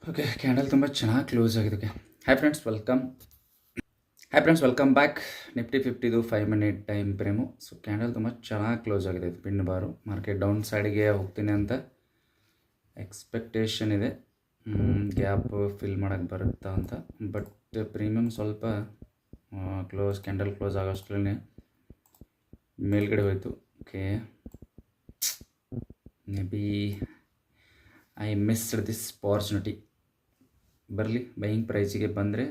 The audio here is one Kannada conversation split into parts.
ಓಕೆ, ಕ್ಯಾಂಡಲ್ ತುಂಬ ಚೆನ್ನಾಗಿ ಕ್ಲೋಸ್ ಆಗಿದೆ. Okay, hi friends, welcome back. Nifty 50ದು 5 minute time frame. So candle ತುಂಬ ಚೆನ್ನಾಗಿ ಕ್ಲೋಸ್ ಆಗಿದೆ. ಇದು ಪಿನ್ ಬಾರು ಮಾರ್ಕೆಟ್ ಡೌನ್ ಸೈಡ್ಗೆ ಹೋಗ್ತೀನಿ ಅಂತ ಎಕ್ಸ್ಪೆಕ್ಟೇಷನ್ ಇದೆ. ಗ್ಯಾಪ್ ಫಿಲ್ ಮಾಡೋಕ್ಕೆ ಬರುತ್ತಾ ಅಂತ. ಬಟ್ ಪ್ರೀಮಿಯಮ್ ಸ್ವಲ್ಪ ಕ್ಯಾಂಡಲ್ ಕ್ಲೋಸ್ ಆಗೋಷ್ಟರಲ್ಲೇ ಮೇಲ್ಗಡೆ ಹೋಯಿತು. Okay, maybe I missed this opportunity. ಬರಲಿ, ಬೈಯಿಂಗ್ ಪ್ರೈಸಿಗೆ ಬಂದರೆ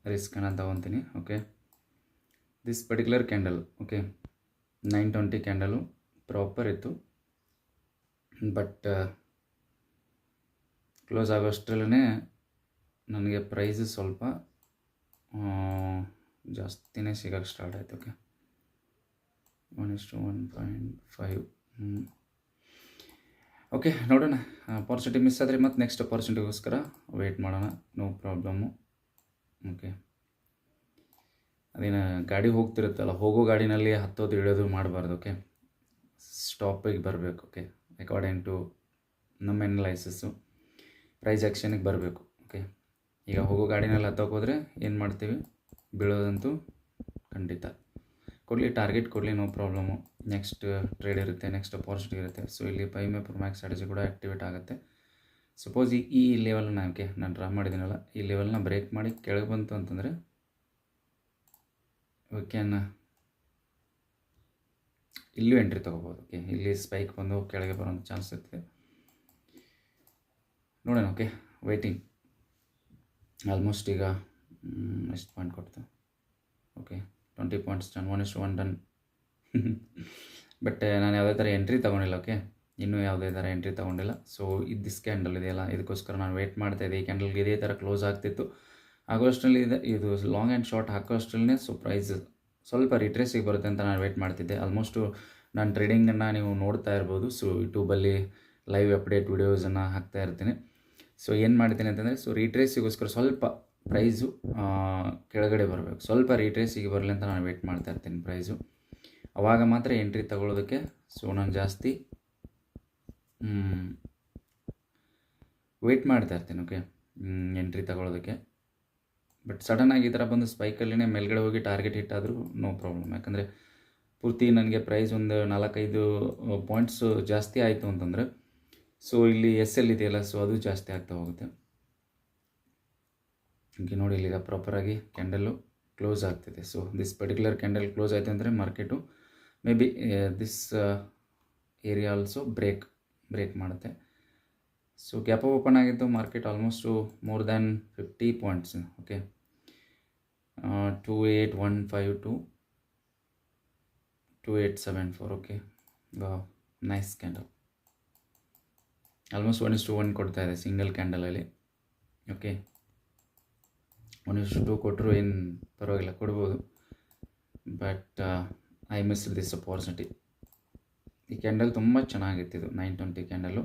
ರಿಸ್ಕನ್ನು ತಗೊತೀನಿ. Okay, this particular candle, okay, 920 candle proper ಇತ್ತು. ಬಟ್ ಕ್ಲೋಸ್ ಆಗೋಷ್ಟರಲ್ಲೇ ನನಗೆ ಪ್ರೈಸ್ ಸ್ವಲ್ಪ ಜಾಸ್ತಿನೇ ಸಿಗೋಕ್ಕೆ ಸ್ಟಾರ್ಟ್ ಆಯಿತು. ಓಕೆ, 1:1.5. ಓಕೆ, ನೋಡೋಣ. ಅಪಾರ್ಚುನಿಟಿ ಮಿಸ್ ಆದರೆ ಮತ್ತು ನೆಕ್ಸ್ಟ್ ಅಪಾರ್ಚುನಿಟಿಗೋಸ್ಕರ ವೆಯ್ಟ್ ಮಾಡೋಣ. No problem. ಓಕೆ, ಅದೇನು ಗಾಡಿ ಹೋಗ್ತಿರುತ್ತಲ್ಲ, ಹೋಗೋ ಗಾಡಿನಲ್ಲಿ ಹತ್ತೋದು ಇಳಿಯೋದು ಮಾಡಬಾರ್ದು. ಓಕೆ, ಸ್ಟಾಪಿಗೆ ಬರಬೇಕು. ಓಕೆ, ಅಕಾರ್ಡಿಂಗ್ ಟು ನಮ್ಮ ಎನಲೈಸಿಸ್ಸು ಪ್ರೈಸ್ ಆ್ಯಕ್ಷನಿಗೆ ಬರಬೇಕು. ಓಕೆ, ಈಗ ಹೋಗೋ ಗಾಡಿನಲ್ಲಿ ಹತ್ತೋಕೆ ಹೋದರೆ ಏನು ಮಾಡ್ತೀವಿ, ಬೀಳೋದಂತೂ ಖಂಡಿತ. ಕೊಡಲಿ, ಟಾರ್ಗೆಟ್ ಕೊಡಲಿ, ನೋ ಪ್ರಾಬ್ಲಮ್ಮು. ನೆಕ್ಸ್ಟ್ ಟ್ರೇಡ್ ಇರುತ್ತೆ, ನೆಕ್ಸ್ಟ್ ಅಪಾರ್ಚುನಿಟಿ ಇರುತ್ತೆ. ಸೊ ಇಲ್ಲಿ ಪೈಮೆ ಪ್ರೊಮ್ಯಾಕ್ಸ್ ಸ್ಟ್ರಾಟಜಿ ಕೂಡ ಆ್ಯಕ್ಟಿವೇಟ್ ಆಗುತ್ತೆ. ಸಪೋಸ್ ಈ ಲೆವೆಲ್ನ ನಾನು ಡ್ರಾ ಮಾಡಿದ್ದೀನಲ್ಲ, ಈ ಲೆವೆಲ್ನ ಬ್ರೇಕ್ ಮಾಡಿ ಕೆಳಗೆ ಬಂತು ಅಂತಂದರೆ ಕ್ಯಾನ್ ಇಲ್ಲೂ ಎಂಟ್ರಿ ತೊಗೋಬೋದು. ಓಕೆ, ಇಲ್ಲಿ ಸ್ಪೈಕ್ ಬಂದು ಕೆಳಗೆ ಬರೋಂಥ ಚಾನ್ಸ್ ಇರ್ತದೆ. ನೋಡೋಣ. Okay, waiting. ಆಲ್ಮೋಸ್ಟ್ ಈಗ ಎಷ್ಟು ಪಾಯಿಂಟ್ ಕೊಡ್ತು? Okay, 20 points done, 1:1 done. But ನಾನು ಯಾವುದೇ ಥರ ಎಂಟ್ರಿ ತೊಗೊಂಡಿಲ್ಲ. ಓಕೆ, ಇನ್ನೂ ಯಾವುದೇ ಥರ ಎಂಟ್ರಿ ತೊಗೊಂಡಿಲ್ಲ. ಸೊ ದಿಸ್ ಕ್ಯಾಂಡಲ್ ಇದೆಯಲ್ಲ, ಇದಕ್ಕೋಸ್ಕರ ನಾನು ವೆಯ್ಟ್ ಮಾಡ್ತಾಯಿದ್ದೆ. ಈ ಕ್ಯಾಂಡಲ್ಗೆ ಇದೇ ಥರ ಕ್ಲೋಸ್ ಆಗ್ತಿತ್ತು. ಆಗೋಷ್ಟರಲ್ಲಿ ಇದು ಲಾಂಗ್ ಆ್ಯಂಡ್ ಶಾರ್ಟ್ ಹಾಕೋಷ್ಟರಲ್ಲೇ ಸೊ ಪ್ರೈಸ್ ಸ್ವಲ್ಪ ರಿಟ್ರೇಸಿಗೆ ಬರುತ್ತೆ ಅಂತ ನಾನು ವೆಯ್ಟ್ ಮಾಡ್ತಿದ್ದೆ. ಆಲ್ಮೋಸ್ಟು ನಾನು ಟ್ರೇಡಿಂಗನ್ನು ನೀವು ನೋಡ್ತಾ ಇರ್ಬೋದು. ಸೊ ಯೂಟ್ಯೂಬಲ್ಲಿ ಲೈವ್ ಅಪ್ಡೇಟ್ ವಿಡಿಯೋಸನ್ನು ಹಾಕ್ತಾ ಇರ್ತೀನಿ. ಸೊ ಏನು ಮಾಡ್ತೀನಿ ಅಂತಂದರೆ, ಸೊ ರಿಟ್ರೇಸಿಗೋಸ್ಕರ ಸ್ವಲ್ಪ ಪ್ರೈಸು ಕೆಳಗಡೆ ಬರಬೇಕು, ಸ್ವಲ್ಪ ರಿಟ್ರೇಸಿಗೆ ಬರಲಿ ಅಂತ ನಾನು ವೆಯ್ಟ್ ಮಾಡ್ತಾ ಇರ್ತೀನಿ ಪ್ರೈಸು. ಆವಾಗ ಮಾತ್ರ ಎಂಟ್ರಿ ತಗೊಳ್ಳೋದಕ್ಕೆ ಸೊ ನಾನು ಜಾಸ್ತಿ ವೆಯ್ಟ್ ಮಾಡ್ತಾ ಇರ್ತೀನಿ. ಓಕೆ, ಎಂಟ್ರಿ ತಗೊಳ್ಳೋದಕ್ಕೆ. ಬಟ್ ಸಡನ್ನಾಗಿ ಈ ಥರ ಬಂದು ಸ್ಪೈಕಲ್ಲಿನೇ ಮೇಲ್ಗಡೆ ಹೋಗಿ ಟಾರ್ಗೆಟ್ ಹಿಟ್ ಆದರೂ ನೋ ಪ್ರಾಬ್ಲಮ್. ಯಾಕಂದರೆ ಪೂರ್ತಿ ನನಗೆ ಪ್ರೈಸ್ ಒಂದು 4-5 ಪಾಯಿಂಟ್ಸು ಜಾಸ್ತಿ ಆಯಿತು ಅಂತಂದರೆ ಸೊ ಇಲ್ಲಿ SL ಇದೆಯಲ್ಲ, ಸೊ ಅದು ಜಾಸ್ತಿ ಆಗ್ತಾ ಹೋಗುತ್ತೆ. ಹೀಗೆ ನೋಡಿ, ಇಲ್ಲಿಗ ಪ್ರಾಪರಾಗಿ ಕ್ಯಾಂಡಲ್ಲು ಕ್ಲೋಸ್ ಆಗ್ತಿದೆ. So this particular candle close ಆಯಿತು ಅಂದರೆ market maybe this area also break ಮಾಡುತ್ತೆ. ಸೊ ಗ್ಯಾಪ್ ಓಪನ್ ಆಗಿತ್ತು market almost more than 50 points. Okay, 2815 to 2874. Okay, nice candle. Almost 1:1 ಕೊಡ್ತಾ ಇದೆ ಸಿಂಗಲ್ ಕ್ಯಾಂಡಲಲ್ಲಿ. ಓಕೆ, 1:2 ಕೊಟ್ಟರು ಏನು ಪರವಾಗಿಲ್ಲ, ಕೊಡ್ಬೋದು. But I miss this opportunity. ಈ ಕ್ಯಾಂಡಲ್ ತುಂಬ ಚೆನ್ನಾಗಿತ್ತು, 920 ಕ್ಯಾಂಡಲು.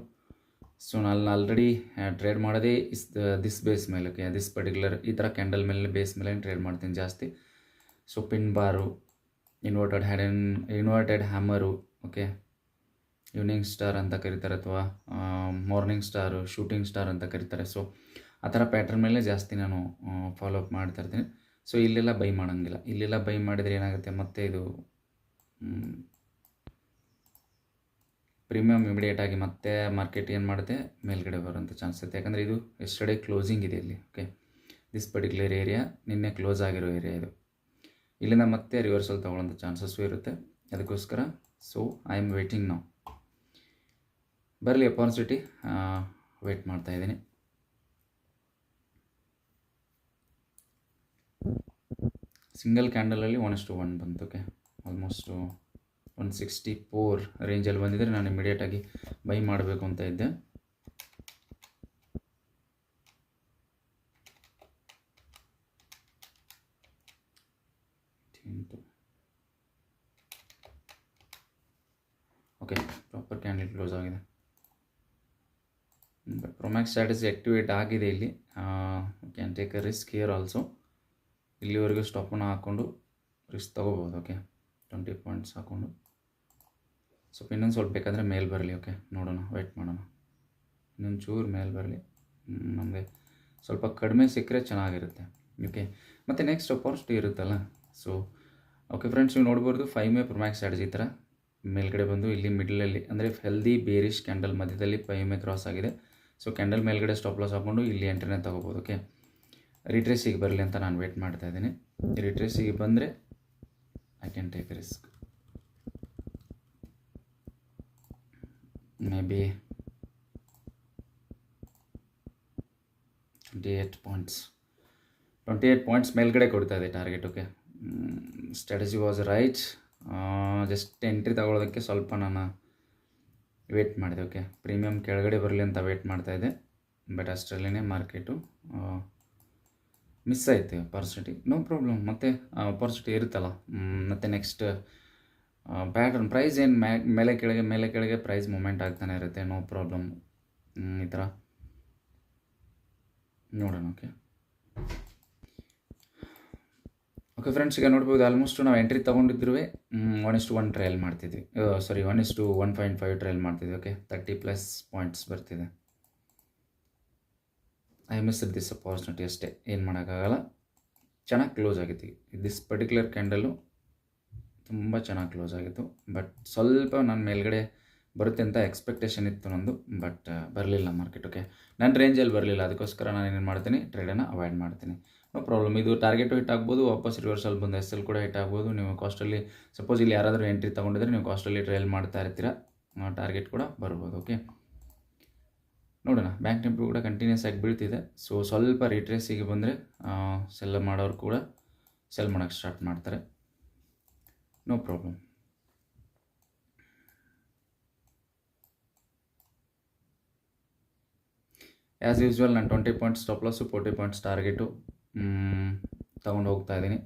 ಸೊ ನಾನು ಆಲ್ರೆಡಿ ಟ್ರೇಡ್ ಮಾಡೋದೇ ದಿಸ್ ಬೇಸ್ ಮೇಲೆ. ಓಕೆ, ದಿಸ್ ಪರ್ಟಿಕ್ಯುಲರ್ ಈ ಥರ ಕ್ಯಾಂಡಲ್ ಮೇಲೆ ಬೇಸ್ ಮೇಲೆ ಟ್ರೇಡ್ ಮಾಡ್ತೀನಿ ಜಾಸ್ತಿ. So pin bar, inverted hammer, okay, evening star ಅಂತ ಕರೀತಾರೆ, ಅಥವಾ ಮಾರ್ನಿಂಗ್ ಸ್ಟಾರು, ಶೂಟಿಂಗ್ ಸ್ಟಾರ್ ಅಂತ ಕರೀತಾರೆ. ಸೊ ಆ ಥರ ಪ್ಯಾಟ್ರನ್ ಮೇಲೆ ಜಾಸ್ತಿ ನಾನು ಫಾಲೋ ಅಪ್ ಮಾಡ್ತಾ ಇರ್ತೀನಿ. ಸೊ ಇಲ್ಲೆಲ್ಲ ಬೈ ಮಾಡೋಂಗಿಲ್ಲ. ಇಲ್ಲೆಲ್ಲ ಬೈ ಮಾಡಿದರೆ ಏನಾಗುತ್ತೆ, ಮತ್ತೆ ಇದು ಪ್ರೀಮಿಯಮ್ ಇಮಿಡಿಯೇಟಾಗಿ ಮತ್ತೆ ಮಾರ್ಕೆಟ್ ಏನು ಮಾಡುತ್ತೆ, ಮೇಲ್ಗಡೆ ಬರೋಂಥ ಚಾನ್ಸ್ ಇರುತ್ತೆ. ಯಾಕಂದರೆ ಇದು ಎಸ್ಟರ್ಡೇ ಕ್ಲೋಸಿಂಗ್ ಇದೆ ಇಲ್ಲಿ. ಓಕೆ, ದಿಸ್ ಪರ್ಟಿಕ್ಯುಲರ್ ಏರಿಯಾ ನಿನ್ನೆ ಕ್ಲೋಸ್ ಆಗಿರೋ ಏರಿಯಾ ಇದು. ಇಲ್ಲಿಂದ ಮತ್ತೆ ರಿವರ್ಸಲ್ ತೊಗೊಳ್ಳೋಂಥ ಚಾನ್ಸಸ್ಸು ಇರುತ್ತೆ. ಅದಕ್ಕೋಸ್ಕರ ಸೊ ಐ ಆಮ್ ವೇಟಿಂಗ್ ನಾವು. ಬರಲಿ ಅಪಾರ್ಚುನಿಟಿ, ವೆಯ್ಟ್ ಮಾಡ್ತಾಯಿದ್ದೀನಿ. ಸಿಂಗಲ್ ಕ್ಯಾಂಡಲಲ್ಲಿ 1:1 ಬಂತು. ಓಕೆ, ಆಲ್ಮೋಸ್ಟು 164 ರೇಂಜಲ್ಲಿ ಬಂದಿದ್ದರೆ ನಾನು ಇಮಿಡಿಯೇಟಾಗಿ ಬೈ ಮಾಡಬೇಕು ಅಂತ ಇದ್ದೆ. ಓಕೆ, ಪ್ರಾಪರ್ ಕ್ಯಾಂಡಲ್ ಕ್ಲೋಸ್ ಆಗಿದೆ. ಬಟ್ ಪ್ರೊಮ್ಯಾಕ್ಸ್ ಸ್ಟ್ರಾಟಜಿ ಆ್ಯಕ್ಟಿವೇಟ್ ಆಗಿದೆ ಇಲ್ಲಿ. Can take a risk here also. ಇಲ್ಲಿವರೆಗೂ ಸ್ಟಾಪನ್ನು ಹಾಕ್ಕೊಂಡು ರಿಸ್ಕ್ ತೊಗೋಬೋದು. ಓಕೆ, 20 ಪಾಯಿಂಟ್ಸ್ ಹಾಕ್ಕೊಂಡು. ಸೊ ಇನ್ನೊಂದು ಸ್ವಲ್ಪ ಬೇಕಾದರೆ ಮೇಲ್ ಬರಲಿ. ಓಕೆ, ನೋಡೋಣ, ವೆಯ್ಟ್ ಮಾಡೋಣ. ಇನ್ನೊಂದು ಚೂರು ಮೇಲೆ ಬರಲಿ, ನಮಗೆ ಸ್ವಲ್ಪ ಕಡಿಮೆ ಸಿಕ್ಕರೆ ಚೆನ್ನಾಗಿರುತ್ತೆ. ಓಕೆ, ಮತ್ತು ನೆಕ್ಸ್ಟ್ ಅಪಾರ್ಚುನಿಟಿ ಇರುತ್ತಲ್ಲ. ಸೊ ಓಕೆ ಫ್ರೆಂಡ್ಸ್, ನೀವು ನೋಡ್ಬೋದು 5 Pro Max ಸ್ಟ್ರಾಟಜಿ ಈ ಥರ ಮೇಲ್ಗಡೆ ಬಂದು ಇಲ್ಲಿ ಮಿಡ್ಲಲ್ಲಿ ಅಂದರೆ ಹೆಲ್ದಿ ಬೇರಿಶ್ ಕ್ಯಾಂಡಲ್ ಮಧ್ಯದಲ್ಲಿ 5 ಕ್ರಾಸ್ ಆಗಿದೆ. ಸೊ ಕ್ಯಾಂಡಲ್ ಮೇಲ್ಗಡೆ ಸ್ಟಾಪ್ ಲಾಸ್ ಹಾಕ್ಕೊಂಡು ಇಲ್ಲಿ ಎಂಟ್ರಿನೇ ತೊಗೋಬೋದು. ಓಕೆ, ರಿಟ್ರೇಸಿಗೆ ಬರಲಿ ಅಂತ ನಾನು ವೇಟ್ ಮಾಡ್ತಾ ಇದ್ದೀನಿ. ರಿಟ್ರೇಸಿಗೆ ಬಂದರೆ I can take risk. Maybe 28 points ಮೇಲ್ಗಡೆ ಕೊಡ್ತಾ ಇದೆ target. Okay, strategy was right. Just entry ತಗೊಳ್ಳೋದಕ್ಕೆ ಸ್ವಲ್ಪ ನಾನು ವೇಟ್ ಮಾಡಿದೆ. ಓಕೆ, ಪ್ರೀಮಿಯಮ್ ಕೆಳಗಡೆ ಬರಲಿ ಅಂತ ವೇಟ್ ಮಾಡ್ತಾಯಿದ್ದೆ, ಬಟ್ ಅಷ್ಟರಲ್ಲೇ ಮಾರ್ಕೆಟು ಮಿಸ್ ಆಯಿತು ಅಪಾರ್ಚುನಿಟಿ. ನೋ ಪ್ರಾಬ್ಲಮ್, ಮತ್ತೆ ಅಪಾರ್ಚುನಿಟಿ ಇರುತ್ತಲ್ಲ. ಮತ್ತು ನೆಕ್ಸ್ಟ್ ಪ್ಯಾಟ್ರನ್ ಪ್ರೈಸ್ ಏನು ಮೇಲೆ ಕೆಳಗೆ ಪ್ರೈಸ್ ಮೂಮೆಂಟ್ ಆಗ್ತಾನೆ ಇರುತ್ತೆ. ನೋ ಪ್ರಾಬ್ಲಮ್, ಈ ಥರ ನೋಡೋಣ. ಓಕೆ ಫ್ರೆಂಡ್ಸ್, ಈಗ ನೋಡ್ಬೋದು ಆಲ್ಮೋಸ್ಟ್ ನಾವು ಎಂಟ್ರಿ ತೊಗೊಂಡಿದ್ರು 1:1 ಟ್ರಯಲ್ ಮಾಡ್ತಿದ್ವಿ. 1:1.5 ಟ್ರಯಲ್ ಮಾಡ್ತಿದ್ವಿ. ಓಕೆ, 30+ ಪಾಯಿಂಟ್ಸ್ ಬರ್ತಿದೆ. ಐ ಮಿಸ್ ದಿಸ್ ಅಪಾರ್ಚುನಿಟಿ ಅಷ್ಟೇ, ಏನು ಮಾಡೋಕ್ಕಾಗಲ್ಲ. ಚೆನ್ನಾಗಿ ಕ್ಲೋಸ್ ಆಗಿತ್ತು ದಿಸ್ ಪರ್ಟಿಕ್ಯುಲರ್ ಕ್ಯಾಂಡಲ್ಲು, ತುಂಬ ಚೆನ್ನಾಗಿ ಕ್ಲೋಸ್ ಆಗಿತ್ತು. ಬಟ್ ಸ್ವಲ್ಪ ನಾನು ಮೇಲ್ಗಡೆ ಬರುತ್ತೆ ಅಂತ ಎಕ್ಸ್ಪೆಕ್ಟೇಷನ್ ಇತ್ತು ನಂದು, ಬಟ್ ಬರಲಿಲ್ಲ ಮಾರ್ಕೆಟ್. ಓಕೆ, ನನ್ನ ರೇಂಜಲ್ಲಿ ಬರಲಿಲ್ಲ, ಅದಕ್ಕೋಸ್ಕರ ನಾನು ಏನು ಮಾಡ್ತೀನಿ, ಟ್ರೇಡನ್ನು ಅವಾಯ್ಡ್ ಮಾಡ್ತೀನಿ. ನೋ ಪ್ರಾಬ್ಲಮ್, ಇದು ಟಾರ್ಗೆಟು ಹಿಟ್ ಆಗ್ಬೋದು, ವಾಪಸ್ ರಿವರ್ಸಲ್ ಬಂದು SL ಕೂಡ ಹಿಟ್ ಆಗ್ಬೋದು. ನೀವು ಕಾಸ್ಟಲ್ಲಿ ಸಪೋಸ್ ಇಲ್ಲಿ ಯಾರಾದರೂ ಎಂಟ್ರಿ ತೊಗೊಂಡಿದ್ರೆ ನೀವು ಕಾಸ್ಟಲ್ಲಿ ಟ್ರಯಲ್ ಮಾಡ್ತಾ ಇರ್ತೀರ, ಟಾರ್ಗೆಟ್ ಕೂಡ ಬರ್ಬೋದು. ಓಕೆ, ನೋಡೋಣ. ಬ್ಯಾಂಕ್ ನಿಫ್ಟಿ ಕೂಡ ಕಂಟಿನ್ಯೂಸ್ ಆಗಿ ಬೀಳ್ತಿದೆ. ಸೊ ಸ್ವಲ್ಪ ರಿಟ್ರೇಸಿಗೆ ಬಂದರೆ ಸೆಲ್ ಮಾಡೋರು ಕೂಡ ಸೆಲ್ ಮಾಡೋಕ್ಕೆ ಸ್ಟಾರ್ಟ್ ಮಾಡ್ತಾರೆ. No problem. ಆ್ಯಸ್ ಯೂಸ್ವಲ್ ನಾನು 20 points stop loss, 40 points target ತೊಗೊಂಡು ಹೋಗ್ತಾ ಇದ್ದೀನಿ.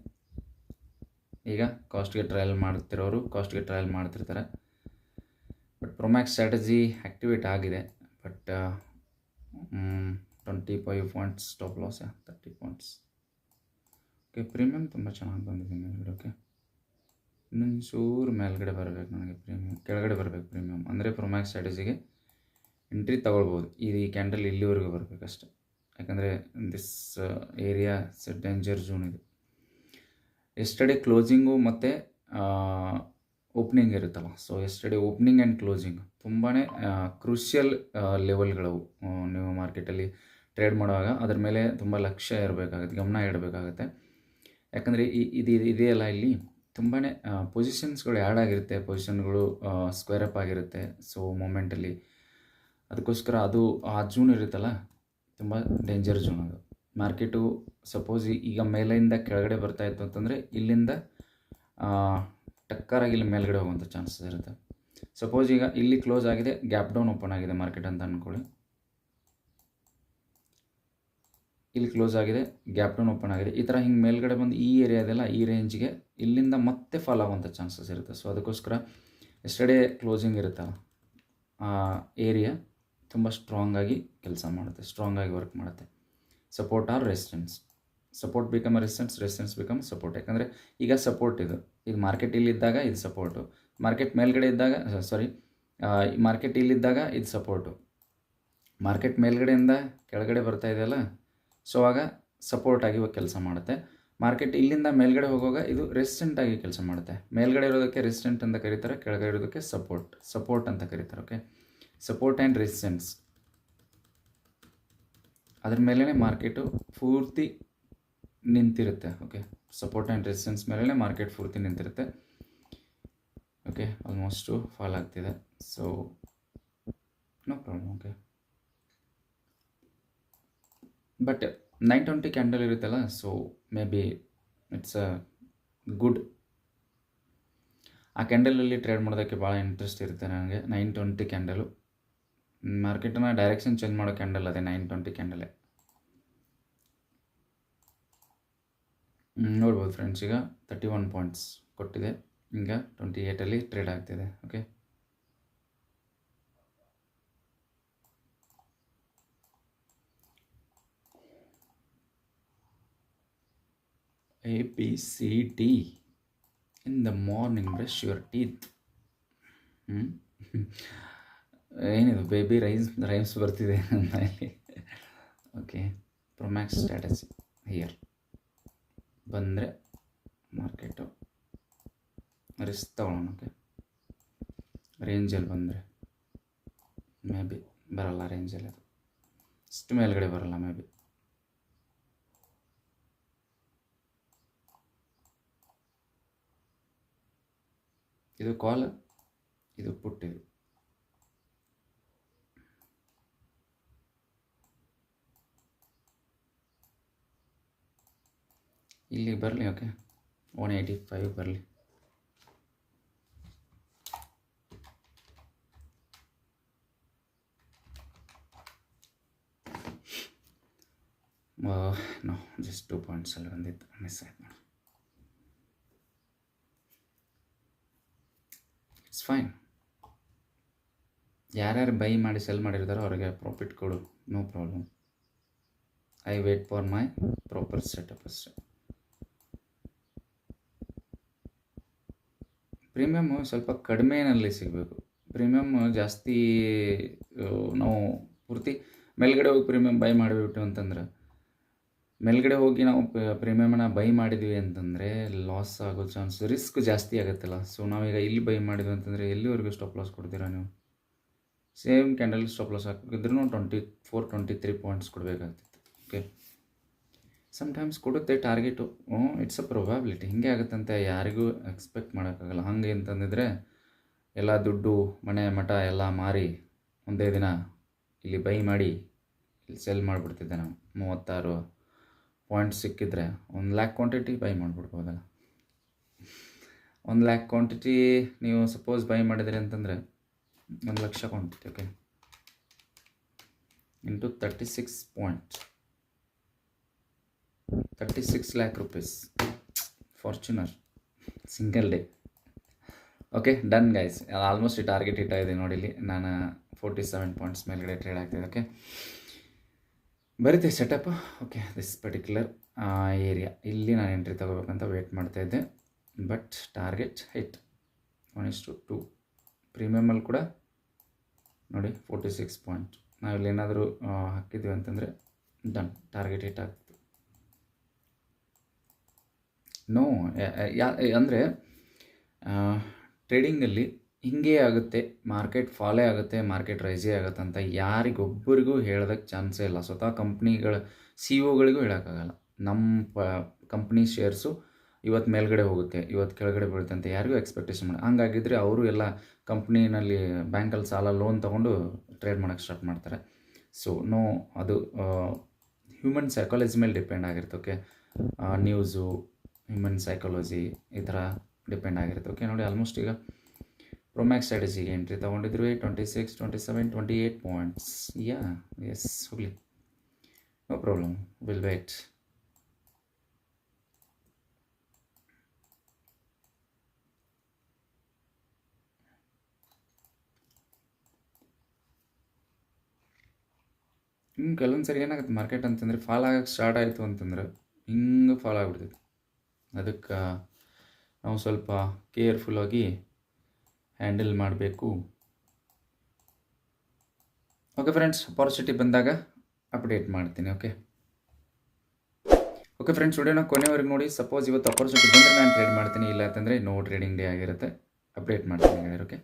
ಈಗ ಕಾಸ್ಟ್ಗೆ ಟ್ರಯಲ್ ಮಾಡ್ತಿರೋರು ಕಾಸ್ಟ್ಗೆ ಟ್ರಯಲ್ ಮಾಡ್ತಿರ್ತಾರೆ. ಬಟ್ ಪ್ರೊಮ್ಯಾಕ್ಸ್ ಸ್ಟ್ರಾಟಜಿ ಆ್ಯಕ್ಟಿವೇಟ್ ಆಗಿದೆ. But 25 points stop loss, 30 points. Okay, premium ತುಂಬ ಚೆನ್ನಾಗಿ ಬಂದಿದೆ ಮೇಲ್ಗಡೆ. ಓಕೆ, ಇನ್ನೊಂದು ಚೂರು ಮೇಲ್ಗಡೆ ಬರಬೇಕು ನನಗೆ, ಪ್ರೀಮಿಯಮ್ ಕೆಳಗಡೆ ಬರಬೇಕು. ಪ್ರೀಮಿಯಮ್ ಅಂದರೆ ಪ್ರೊಮ್ಯಾಕ್ಸ್ ಸ್ಟ್ರಾಟಜಿಗೆ ಎಂಟ್ರಿ ತೊಗೊಳ್ಬೋದು. ಈ ಕ್ಯಾಂಡಲ್ ಇಲ್ಲಿವರೆಗೂ ಬರಬೇಕಷ್ಟೆ, ಯಾಕಂದರೆ ದಿಸ್ ಏರಿಯಾ ಡೇಂಜರ್ ಝೋನ್ ಇದು. ಎಸ್ಟರ್ಡೇ ಕ್ಲೋಸಿಂಗು ಮತ್ತು ಓಪನಿಂಗ್ ಇರುತ್ತಲ್ಲ. So yesterday opening and closing ತುಂಬಾ ಕ್ರೂಷಿಯಲ್ ಲೆವೆಲ್ಗಳವು. ನೀವು ಮಾರ್ಕೆಟಲ್ಲಿ ಟ್ರೇಡ್ ಮಾಡುವಾಗ ಅದ್ರ ಮೇಲೆ ತುಂಬ ಲಕ್ಷ್ಯ ಇರಬೇಕಾಗುತ್ತೆ, ಗಮನ ಇಡಬೇಕಾಗುತ್ತೆ. ಯಾಕಂದರೆ ಇದೆಯಲ್ಲ, ಇಲ್ಲಿ ತುಂಬಾ ಪೊಸಿಷನ್ಸ್ಗಳು ಆ್ಯಡ್ ಆಗಿರುತ್ತೆ, ಪೊಸಿಷನ್ಗಳು ಸ್ಕ್ವೇರ್ ಅಪ್ ಆಗಿರುತ್ತೆ. ಸೊ ಮೂಮೆಂಟಲ್ಲಿ ಅದಕ್ಕೋಸ್ಕರ ಅದು ಆ ಝೋನ್ ಇರುತ್ತಲ್ಲ, ತುಂಬ ಡೇಂಜರ್ ಝೋನ್ ಅದು. ಮಾರ್ಕೆಟು ಸಪೋಸ್ ಈಗ ಮೇಲಿಂದ ಕೆಳಗಡೆ ಬರ್ತಾಯಿತ್ತು ಅಂತಂದರೆ ಇಲ್ಲಿಂದ ಟಕ್ಕರಾಗಿ ಇಲ್ಲಿ ಮೇಲ್ಗಡೆ ಹೋಗುವಂಥ ಚಾನ್ಸಸ್ ಇರುತ್ತೆ. ಸಪೋಸ್ ಈಗ ಇಲ್ಲಿ ಕ್ಲೋಸ್ ಆಗಿದೆ, ಗ್ಯಾಪ್ ಡೌನ್ ಓಪನ್ ಆಗಿದೆ ಮಾರ್ಕೆಟ್ ಅಂತ ಅಂದ್ಕೊಳ್ಳಿ. ಇಲ್ಲಿ ಕ್ಲೋಸ್ ಆಗಿದೆ, ಗ್ಯಾಪ್ ಡೌನ್ ಓಪನ್ ಆಗಿದೆ. ಈ ಥರ ಹಿಂಗೆ ಮೇಲ್ಗಡೆ ಬಂದು ಈ ಏರಿಯಾ ಇದೆಲ್ಲ, ಈ ರೇಂಜ್ಗೆ ಇಲ್ಲಿಂದ ಮತ್ತೆ ಫಾಲ್ ಆಗುವಂಥ ಚಾನ್ಸಸ್ ಇರುತ್ತೆ. ಸೊ ಅದಕ್ಕೋಸ್ಕರ ಎಸ್ಟರ್ಡೇ ಕ್ಲೋಸಿಂಗ್ ಇರುತ್ತಲ್ಲ, ಆ ಏರಿಯಾ ತುಂಬ ಸ್ಟ್ರಾಂಗಾಗಿ ಕೆಲಸ ಮಾಡುತ್ತೆ, ಸ್ಟ್ರಾಂಗಾಗಿ ವರ್ಕ್ ಮಾಡುತ್ತೆ. Support or resistance, support become resistance, resistance become support. ಯಾಕಂದರೆ ಈಗ ಸಪೋರ್ಟ್ ಇದು ಮಾರ್ಕೆಟ್ ಇಲ್ಲಿದ್ದಾಗ ಇದು ಸಪೋರ್ಟು, ಮಾರ್ಕೆಟ್ ಮೇಲ್ಗಡೆ ಇದ್ದಾಗ ಮಾರ್ಕೆಟ್ ಇಲ್ಲಿದ್ದಾಗ ಇದು ಸಪೋರ್ಟು, ಮಾರ್ಕೆಟ್ ಮೇಲ್ಗಡೆಯಿಂದ ಕೆಳಗಡೆ ಬರ್ತಾ ಇದೆಯಲ್ಲ, ಸೊ ಆಗ ಸಪೋರ್ಟಾಗಿ ಕೆಲಸ ಮಾಡುತ್ತೆ. ಮಾರ್ಕೆಟ್ ಇಲ್ಲಿಂದ ಮೇಲ್ಗಡೆ ಹೋಗುವಾಗ ಇದು ರೆಸಿಸ್ಟೆಂಟಾಗಿ ಕೆಲಸ ಮಾಡುತ್ತೆ. ಮೇಲ್ಗಡೆ ಇರೋದಕ್ಕೆ ರೆಸಿಸ್ಟೆಂಟ್ ಅಂತ ಕರೀತಾರೆ, ಕೆಳಗಡೆ ಇರೋದಕ್ಕೆ ಸಪೋರ್ಟ್ ಅಂತ ಕರೀತಾರೆ. ಓಕೆ, ಸಪೋರ್ಟ್ ಆ್ಯಂಡ್ ರೆಸಿಸ್ಟೆನ್ಸ್, ಅದ್ರ ಮೇಲೇ ಮಾರ್ಕೆಟು ಪೂರ್ತಿ ನಿಂತಿರುತ್ತೆ. ಓಕೆ, ಸಪೋರ್ಟ್ ಆ್ಯಂಡ್ ರೆಸಿಸ್ಟೆನ್ಸ್ ಮೇಲೇ ಮಾರ್ಕೆಟ್ ಪೂರ್ತಿ ನಿಂತಿರುತ್ತೆ. ಓಕೆ, ಆಲ್ಮೋಸ್ಟು ಫಾಲ್ ಆಗ್ತಿದೆ. So no problem. Okay, but 920 candle ಇರುತ್ತಲ್ಲ, so maybe it's a good. ಆ ಕ್ಯಾಂಡಲಲ್ಲಿ ಟ್ರೇಡ್ ಮಾಡೋದಕ್ಕೆ ಭಾಳ ಇಂಟ್ರೆಸ್ಟ್ ಇರುತ್ತೆ ನನಗೆ. 920 ಕ್ಯಾಂಡಲು ಮಾರ್ಕೆಟನ್ನು ಡೈರೆಕ್ಷನ್ ಚೇಂಜ್ ಮಾಡೋ ಕ್ಯಾಂಡಲ್ ಅದೇ 920 ಕ್ಯಾಂಡಲೇ. ನೋಡ್ಬೋದು ಫ್ರೆಂಡ್ಸ್, ಈಗ 31 ಪಾಯಿಂಟ್ಸ್ ಕೊಟ್ಟಿದೆ, ಈಗ 28ಅಲ್ಲಿ ಟ್ರೇಡ್ ಆಗ್ತಿದೆ. Okay, ABCD in the morning, brush your teeth. ಏನಿದು ಬೇಬಿ ರೈಮ್ಸ್ ಬರ್ತಿದೆ ಇಲ್ಲಿ. ಓಕೆ, ಪ್ರೊಮ್ಯಾಕ್ಸ್ ಸ್ಟ್ರಾಟಜಿ ಹಿಯರ್ ಬಂದರೆ ಮಾರ್ಕೆಟು ರಿಸ್ಕ್ ತೊಗೊಳ್ಳೋಣ. ಓಕೆ, ರೇಂಜಲ್ಲಿ ಬಂದರೆ ಮೇ ಬಿ ಬರಲ್ಲ, ರೇಂಜಲ್ಲಿ ಅದು ಇಷ್ಟು ಮೇಲ್ಗಡೆ ಬರಲ್ಲ ಮೇ ಬಿ. ಇದು ಕಾಲ್, ಇದು ಪುಟ್. ಇದು ಇಲ್ಲಿಗೆ ಬರಲಿ. ಓಕೆ, 185 ಬರಲಿ. ನೋ, ಜಸ್ಟ್ 2 ಪಾಯಿಂಟ್ಸಲ್ಲಿ ಬಂದಿತ್ತು, ಮಿಸ್ ಆಯ್ತು ನೋಡಿ. It's fine. ಯಾರ್ಯಾರು ಬೈ ಮಾಡಿ ಸೆಲ್ ಮಾಡಿರ್ತಾರೋ ಅವ್ರಿಗೆ ಪ್ರಾಫಿಟ್ ಕೊಡು, no problem. I wait for my proper setup ಅಷ್ಟೇ. ಪ್ರೀಮಿಯಮ್ಮು ಸ್ವಲ್ಪ ಕಡಿಮೆನಲ್ಲಿ ಸಿಗಬೇಕು. ಪ್ರೀಮಿಯಮ್ ಜಾಸ್ತಿ ನಾವು ಪೂರ್ತಿ ಮೇಲ್ಗಡೆ ಹೋಗಿ ಪ್ರೀಮಿಯಮ್ ಬೈ ಮಾಡಿಬಿಟ್ಟು ಅಂತಂದ್ರೆ, ಮೇಲ್ಗಡೆ ಹೋಗಿ ನಾವು ಪ್ರೀಮಿಯಮನ್ನ ಬೈ ಮಾಡಿದ್ವಿ ಅಂತಂದರೆ ಲಾಸ್ ಆಗೋ ಚಾನ್ಸ್, ರಿಸ್ಕ್ ಜಾಸ್ತಿ ಆಗುತ್ತಲ್ಲ. ಸೊ ನಾವೀಗ ಇಲ್ಲಿ ಬೈ ಮಾಡಿದ್ವಿ ಅಂತಂದರೆ ಎಲ್ಲಿವರೆಗೂ ಸ್ಟಾಪ್ ಲಾಸ್ ಕೊಡ್ತೀರಾ ನೀವು? ಸೇಮ್ ಕ್ಯಾಂಡಲ್ ಸ್ಟಾಪ್ ಲಾಸ್ ಹಾಕಿದ್ರೂ 24-23 ಪಾಯಿಂಟ್ಸ್ ಕೊಡಬೇಕಾಗ್ತಿತ್ತು. ಓಕೆ, ಸಮ್ಟೈಮ್ಸ್ ಕೊಡುತ್ತೆ ಟಾರ್ಗೆಟು. It's a probability. ಹಿಂಗೆ ಆಗುತ್ತಂತ ಯಾರಿಗೂ ಎಕ್ಸ್ಪೆಕ್ಟ್ ಮಾಡೋಕ್ಕಾಗಲ್ಲ. ಹಾಗೆ ಅಂತಂದಿದ್ರೆ ಎಲ್ಲ ದುಡ್ಡು ಮನೆ ಮಠ ಎಲ್ಲ ಮಾರಿ ಒಂದೇ ದಿನ ಇಲ್ಲಿ ಬೈ ಮಾಡಿ ಇಲ್ಲಿ ಸೆಲ್ ಮಾಡಿಬಿಡ್ತಿದ್ದೆ ನಾವು. 36 ಪಾಯಿಂಟ್ಸ್ ಸಿಕ್ಕಿದ್ರೆ 1 lakh ಕ್ವಾಂಟಿಟಿ ಬೈ ಮಾಡಿಬಿಡ್ಬೋದಲ್ಲ. 1 lakh ಕ್ವಾಂಟಿಟಿ ನೀವು ಸಪೋಸ್ ಬೈ ಮಾಡಿದ್ರಿ ಅಂತಂದರೆ 1 lakh quantity. Okay, into 36 point, 36 lakh rupees. Fortuner single day. Okay, done guys. Almost target hit ಆಗಿದೆ ನೋಡಿ. ಇಲ್ಲಿ ನಾನು 47 ಪಾಯಿಂಟ್ಸ್ ಮೇಲ್ಗಡೆ ಟ್ರೇಡ್ ಆಗ್ತಿದೆ. ಓಕೆ, ಬರುತ್ತೆ setup. Okay, this particular area ಇಲ್ಲಿ ನಾನು ಎಂಟ್ರಿ ತೊಗೋಬೇಕಂತ ವೇಟ್ ಮಾಡ್ತಾಯಿದ್ದೆ, ಬಟ್ ಟಾರ್ಗೆಟ್ ಹಿಟ್ 1:2. ಪ್ರೀಮಿಯಮಲ್ಲಿ ಕೂಡ ನೋಡಿ 46 ಪಾಯಿಂಟ್. ನಾವಿಲ್ಲಿ ಏನಾದರೂ ಹಾಕಿದ್ವಿ ಅಂತಂದರೆ ಡನ್, ಟಾರ್ಗೆಟ್ ಹಿಟ್ ಆಗ್ತದೆ. ನೋ, ಅಂದರೆ ಟ್ರೇಡಿಂಗಲ್ಲಿ ಹಿಂಗೇ ಆಗುತ್ತೆ, ಮಾರ್ಕೆಟ್ ಫಾಲೇ ಆಗುತ್ತೆ, ಮಾರ್ಕೆಟ್ ರೈಸೇ ಆಗುತ್ತೆ ಅಂತ ಯಾರಿಗೊಬ್ಬರಿಗೂ ಹೇಳೋದಕ್ಕೆ ಚಾನ್ಸೇ ಇಲ್ಲ. ಸ್ವತಃ ಕಂಪ್ನಿಗಳ CEO ಹೇಳೋಕ್ಕಾಗಲ್ಲ. ನಮ್ಮ ಕಂಪ್ನಿ ಶೇರ್ಸು ಇವತ್ತು ಮೇಲ್ಗಡೆ ಹೋಗುತ್ತೆ, ಇವತ್ತು ಕೆಳಗಡೆ ಬೀಳುತ್ತೆ ಅಂತ ಯಾರಿಗೂ ಎಕ್ಸ್ಪೆಕ್ಟೇಷನ್ ಮಾಡಿ. ಹಂಗಾಗಿದ್ದರೆ ಅವರು ಎಲ್ಲ ಕಂಪ್ನಿನಲ್ಲಿ ಬ್ಯಾಂಕಲ್ಲಿ ಸಾಲ ಲೋನ್ ತೊಗೊಂಡು ಟ್ರೇಡ್ ಮಾಡೋಕ್ಕೆ ಸ್ಟಾರ್ಟ್ ಮಾಡ್ತಾರೆ. ಸೊ ನೋ, ಅದು ಹ್ಯೂಮನ್ ಸೈಕಾಲಜಿ ಮೇಲೆ ಡಿಪೆಂಡ್ ಆಗಿರುತ್ತೆ. ಓಕೆ, ನ್ಯೂಸು, ಹ್ಯೂಮನ್ ಸೈಕಾಲಜಿ ಈ ಥರ ಡಿಪೆಂಡ್ ಆಗಿರುತ್ತೆ. ಓಕೆ, ನೋಡಿ ಆಲ್ಮೋಸ್ಟ್ ಈಗ ಪ್ರೊಮ್ಯಾಕ್ಸ್ ಸ್ಟ್ರಾಟಜಿಗೆ ಎಂಟ್ರಿ ತೊಗೊಂಡಿದ್ರು 26, 27, 28 ಪಾಯಿಂಟ್ಸ್. ಎಸ್, ಹೋಗಲಿ, ನೋ ಪ್ರಾಬ್ಲಮ್, ವಿಲ್ ವೇಟ್. ಕೆಲವೊಂದು ಸರಿ ಏನಾಗುತ್ತೆ ಮಾರ್ಕೆಟ್ ಅಂತಂದರೆ, ಫಾಲ್ ಆಗೋಕ್ಕೆ ಸ್ಟಾರ್ಟ್ ಆಯಿತು ಅಂತಂದ್ರೆ ಹಿಂಗೆ ಫಾಲ್ ಆಗಿಬಿಡ್ತೈತೆ. ಅದಕ್ಕೆ ನಾವು ಸ್ವಲ್ಪ ಕೇರ್ಫುಲ್ಲಾಗಿ ಹ್ಯಾಂಡಲ್ ಮಾಡಬೇಕು. ಓಕೆ ಫ್ರೆಂಡ್ಸ್, ಅಪಾರ್ಚುನಿಟಿ ಬಂದಾಗ ಅಪ್ಡೇಟ್ ಮಾಡ್ತೀನಿ. ಓಕೆ ಫ್ರೆಂಡ್ಸ್, ವಿಡಿಯೋನ ಕೊನೆವರೆಗೆ ನೋಡಿ. ಸಪೋಸ್ ಇವತ್ತು ಅಪಾರ್ಚುನಿಟಿ ಬಂದರೆ ನಾನು ಟ್ರೇಡ್ ಮಾಡ್ತೀನಿ, ಇಲ್ಲ ಅಂತಂದರೆ ನೋ ಟ್ರೇಡಿಂಗ್ ಡೇ ಆಗಿರುತ್ತೆ, ಅಪ್ಡೇಟ್ ಮಾಡ್ತೀನಿ. ಓಕೆ.